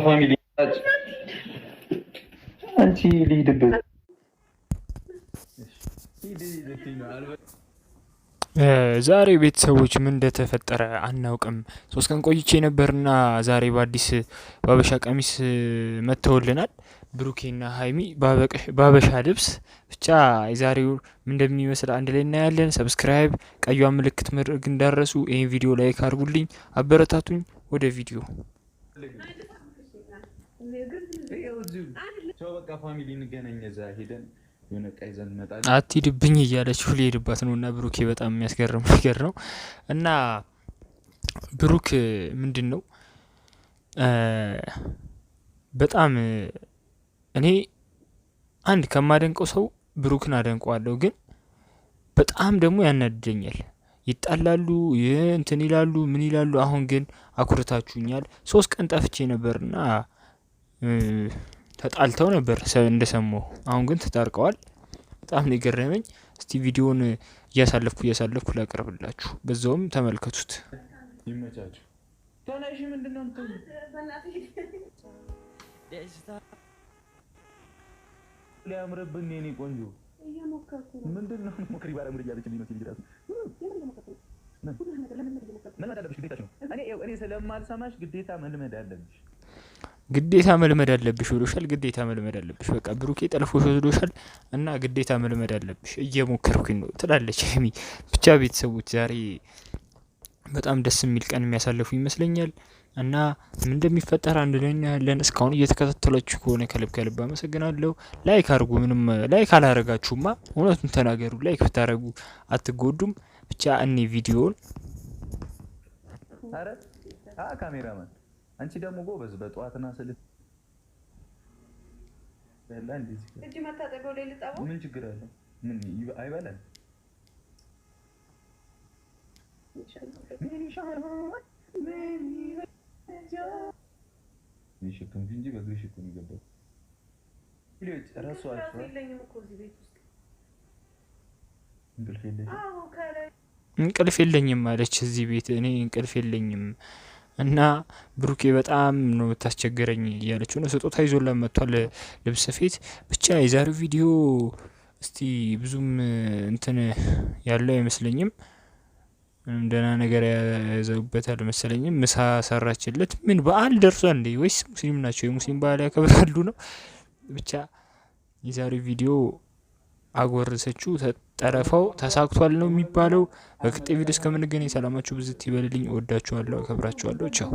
ፋሚሊ አንቺ ልሂድበት ዛሬ ቤተሰቦች ምን እንደተፈጠረ አናውቅም። 3 ቀን ቆይቼ ነበርና ዛሬ በአዲስ ባበሻ ቀሚስ መጥተውልናል። ብሩኬና ሀይሚ ባበሻ ልብስ ብቻ የዛሬው ምን እንደሚመስል አንድ ላይ እናያለን። ሰብስክራይብ ቀዩን ምልክት ማድረግ እንዳረሱ። ይሄን ቪዲዮ ላይክ አድርጉልኝ፣ አበረታቱኝ። ወደ ቪዲዮ በቃ ፋሚሊ እንገናኝ እዛ ሄደን የሆነ ዕቃ ይዘን እንመጣለን። አትሂድብኝ እያለች ሊሄድባት ነው እና ብሩኬ በጣም የሚያስገርም ነገር ነው። እና ብሩክ ምንድን ነው በጣም እኔ አንድ ከማደንቀው ሰው ብሩክን አደንቀዋለሁ፣ ግን በጣም ደግሞ ያናድደኛል። ይጣላሉ እንትን ይላሉ ምን ይላሉ። አሁን ግን አኩርታችሁኛል። 3 ቀን ጠፍቼ ነበርና ተጣልተው ነበር እንደሰማሁ። አሁን ግን ተታርቀዋል። በጣም ነው የገረመኝ። እስቲ ቪዲዮውን እያሳለፍኩ ላቀርብላችሁ፣ በዛውም ተመልከቱት። ይመቻችሁ። ታናሽ ምንድነው ሊያምርብን የኔ ቆንጆ ምንድነው ሞክሪ ባለሙሉ እያለችልኝ ነው ሲል ራሱ መልመድ አለብሽ፣ ግዴታሽ ነው። እኔ ስለማልሰማሽ ግዴታ መልመድ አለብሽ። ግዴታ መልመድ አለብሽ ብሎሻል። ግዴታ መልመድ አለብሽ። በቃ ብሩኬ ጠልፎሽ ወስዶሻል እና ግዴታ መልመድ አለብሽ። እየሞከርኩኝ ነው ትላለች ሀይሚ። ብቻ ቤተሰቦች ዛሬ በጣም ደስ የሚል ቀን የሚያሳልፉ ይመስለኛል እና ምን እንደሚፈጠር አንድ ላይ እናያለን። እስካሁን እየተከታተላችሁ ከሆነ ከልብ አመሰግናለሁ። ላይክ አድርጉ። ምንም ላይክ አላረጋችሁማ እውነቱን ተናገሩ። ላይክ ብታረጉ አትጎዱም። ብቻ እኔ ቪዲዮውን አረ ካሜራማን አንቺ ደግሞ ጎበዝ በጧትና ስልክ ያላ እንደዚህ እጅ መታጠቢያው ላይ ልጣበው ምን ችግር አለ? ምን አይበላል? ይሽከም እንጂ በግሪሽ እኮ ነው የገባው። ሊዎች ራሷቸው እንቅልፍ የለኝም ማለች እዚህ ቤት እኔ እንቅልፍ የለኝም እና ብሩኬ በጣም ነው የምታስቸግረኝ እያለች ነው። ስጦታ ይዞላ መጥቷል፣ ልብስ ስፌት። ብቻ የዛሬው ቪዲዮ እስቲ ብዙም እንትን ያለው አይመስለኝም። ደህና ነገር ያዘውበታል መሰለኝም። ምሳ ሰራችለት። ምን በዓል ደርሷል እንዴ? ወይስ ሙስሊም ናቸው? የሙስሊም በዓል ያከብራሉ ነው። ብቻ የዛሬው ቪዲዮ አጎረሰችው፣ ጠረፋው ተሳክቷል ነው የሚባለው። በቀጣይ ቪዲዮ እስከምንገናኝ ሰላማችሁ ብዝት ይበልልኝ። እወዳችኋለሁ፣ አከብራችኋለሁ። ቻው